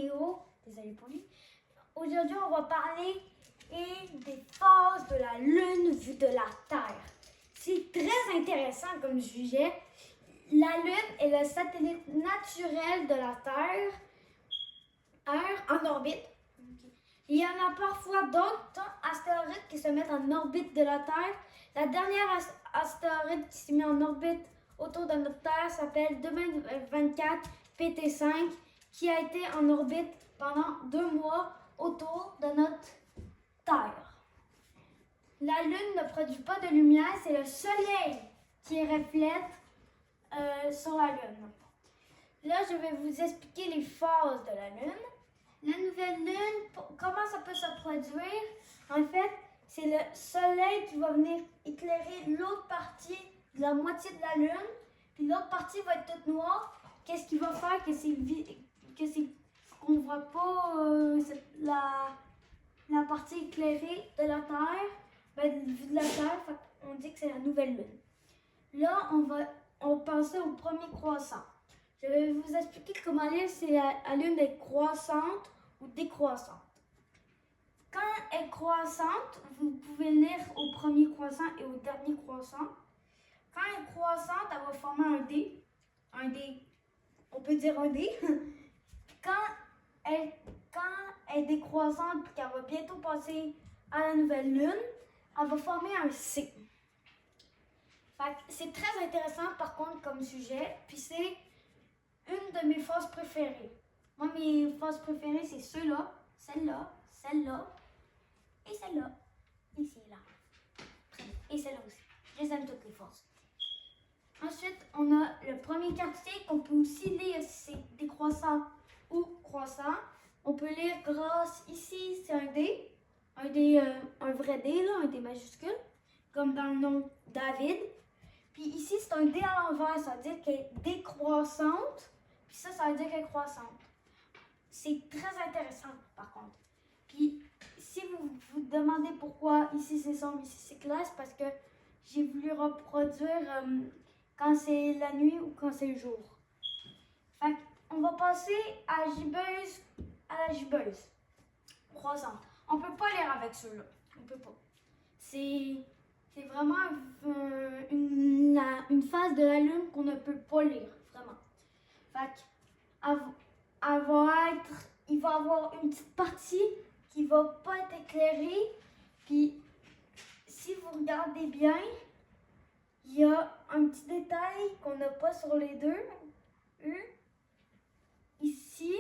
vidéo. Désolé pour lui. Aujourd'hui, on va parler des phases de la Lune vue de la Terre. C'est très intéressant comme sujet. La Lune est le satellite naturel de la Terre en orbite. Il y en a parfois d'autres astéroïdes qui se mettent en orbite de la Terre. La dernière astéroïde qui s'est mis en orbite autour de notre Terre s'appelle 2024 PT5, qui a été en orbite pendant 2 mois autour de notre Terre. La Lune ne produit pas de lumière, c'est le Soleil qui reflète sur la Lune. Là, je vais vous expliquer les phases de la Lune. La nouvelle Lune, comment ça peut se produire? En fait, c'est le Soleil qui va venir éclairer l'autre partie de la moitié de la Lune, puis l'autre partie va être toute noire. Qu'est-ce qui va faire qu'on ne voit pas la partie éclairée de la Terre? Vue de la Terre, on dit que c'est la nouvelle Lune. Là, on va passer au premier croissant. Je vais vous expliquer comment lire si la Lune est croissante ou décroissante. Quand elle est croissante, vous pouvez lire au premier croissant et au dernier croissant. Quand elle est croissante, elle va former un D. On peut dire un D. Quand elle est décroissante et qu'elle va bientôt passer à la nouvelle Lune, elle va former un C. C'est très intéressant par contre comme sujet, puis c'est une de mes phases préférées. Moi, mes phases préférées, c'est ceux-là, celle-là, celle-là, et celle-là, et celle-là. Et celle-là aussi. Je les aime toutes les phases. Ensuite, on a le premier quartier qu'on peut aussi lire si c'est décroissant ou croissant. On peut lire grâce, ici, c'est un D, un vrai D, là, un D majuscule, comme dans le nom David. Puis ici, c'est un D à l'envers, ça veut dire qu'elle est décroissante. Puis ça veut dire qu'elle est croissante. C'est très intéressant, par contre. Puis, si vous vous demandez pourquoi ici c'est sombre, ici c'est clair, c'est parce que j'ai voulu reproduire quand c'est la nuit ou quand c'est le jour. Fait qu'on va passer à la gibbeuse croissante. On peut pas lire avec ceux-là. On peut pas. C'est vraiment une phase de la Lune qu'on ne peut pas lire, vraiment. Fait il va y avoir une petite partie qui va pas être éclairée. Puis, si vous regardez bien, il y a un petit détail qu'on n'a pas sur les deux. Ici,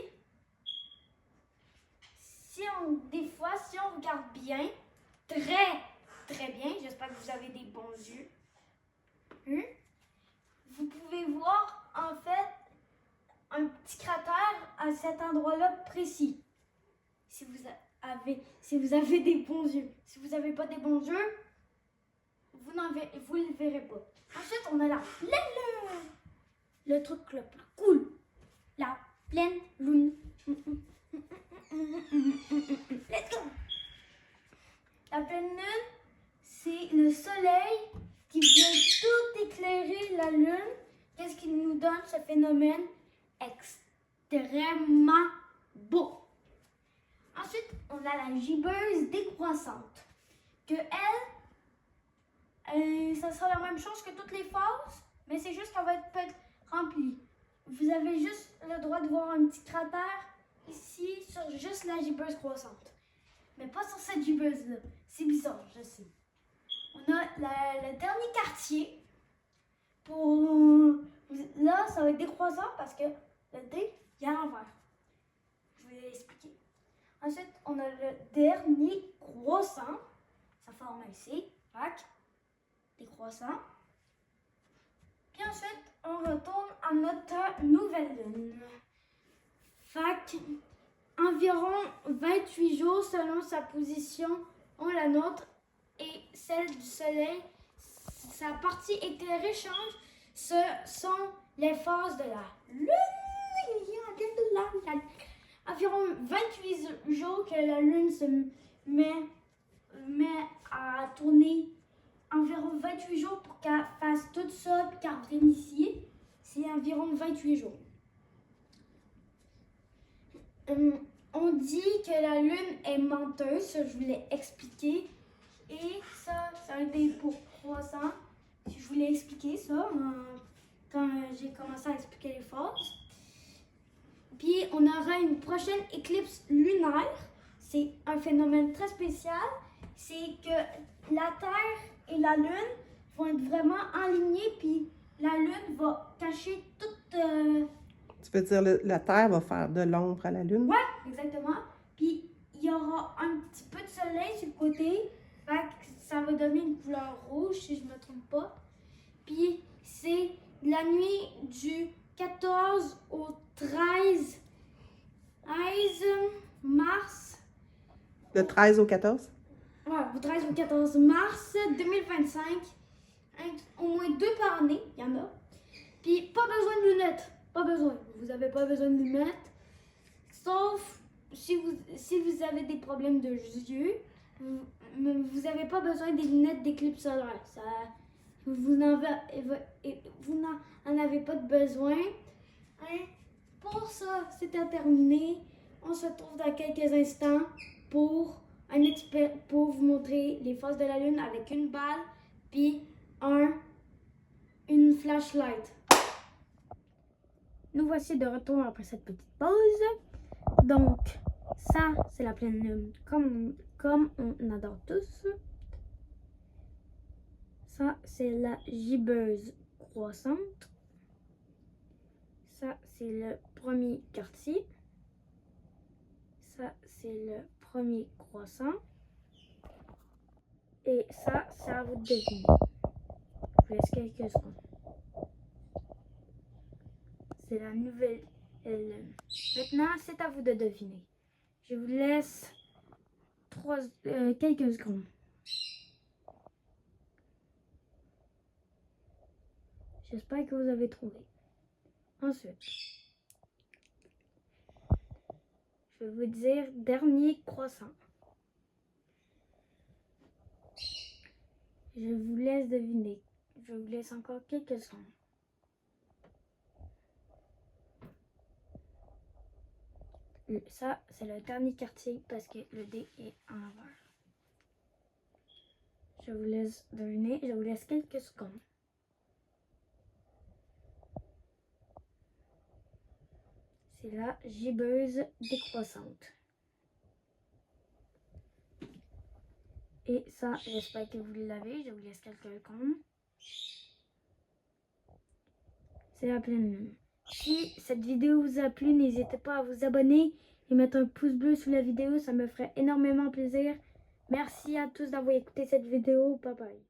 des fois, si on regarde bien, très bien, j'espère que vous avez des bons yeux, vous pouvez voir en fait un petit cratère à cet endroit-là précis. Si vous avez des bons yeux. Si vous n'avez pas des bons yeux, vous ne le verrez pas. Ensuite, on a la pleine lune. Le truc le plus cool. La pleine lune. Let's go. La pleine lune, c'est le soleil qui vient tout éclairer la lune. Qu'est-ce qui nous donne ce phénomène extrêmement beau? Ensuite, on a la gibbeuse décroissante. Ça sera la même chose que toutes les phases, mais c'est juste qu'elle va être remplie. Vous avez juste le droit de voir un petit cratère ici sur juste la gibbeuse croissante. Mais pas sur cette gibbeuse-là. C'est bizarre, je sais. On a le dernier quartier. Là, ça va être décroissant parce que le D, il est à l'envers. Je vais l'expliquer. Ensuite, on a le dernier croissant. Ça forme ici. Décroissant. Puis ensuite, on retourne à notre nouvelle lune. Environ 28 jours selon sa position ont la nôtre et celle du soleil. Sa partie éclairée change. Ce sont les phases de la lune. Environ 28 jours que la lune se met à tourner. Environ 28 jours pour qu'elle fasse tout ça et qu'elle revienne ici. C'est environ 28 jours. que la lune est menteuse, ça je voulais expliquer. Et ça a été pour 300. Je voulais expliquer ça quand j'ai commencé à expliquer les phases. Puis on aura une prochaine éclipse lunaire. C'est un phénomène très spécial. C'est que la Terre et la Lune vont être vraiment alignées, puis la Lune va cacher toute... Tu veux dire la Terre va faire de l'ombre à la Lune? Ouais, exactement. Puis il y aura un petit peu de soleil sur le côté. Fait que ça va donner une couleur rouge, si je ne me trompe pas. Puis c'est la nuit du 14 au 13 mars. Le 13 au 14? Ouais, du 13 au 14 mars 2025. Au moins 2 par année, il y en a. Puis pas besoin de lunettes. Pas besoin. Vous n'avez pas besoin de lunettes. Sauf si vous avez des problèmes de yeux. Vous n'avez pas besoin des lunettes d'éclipse solaire. Vous n'en avez pas de besoin. Hein? Pour ça, c'est terminé. On se retrouve dans quelques instants pour vous montrer les phases de la Lune avec une balle puis une flashlight. Nous voici de retour après cette petite pause. Donc, ça, c'est la pleine lune, comme on adore tous. Ça, c'est la gibbeuse croissante. Ça, c'est le premier quartier. Ça, c'est le premier croissant. Et ça, c'est à vous de deviner. Je vous laisse quelques secondes. C'est la nouvelle lune. Maintenant, c'est à vous de deviner. Je vous laisse quelques secondes. J'espère que vous avez trouvé. Ensuite, je vais vous dire dernier croissant. Je vous laisse deviner. Je vous laisse encore quelques secondes. Ça, c'est le dernier quartier parce que le dé est en l'envers. Je vous laisse deviner. Je vous laisse quelques secondes. C'est la gibbeuse décroissante. Et ça, j'espère que vous l'avez. Je vous laisse quelques secondes. C'est la pleine lune. Si cette vidéo vous a plu, n'hésitez pas à vous abonner et mettre un pouce bleu sous la vidéo. Ça me ferait énormément plaisir. Merci à tous d'avoir écouté cette vidéo. Bye bye.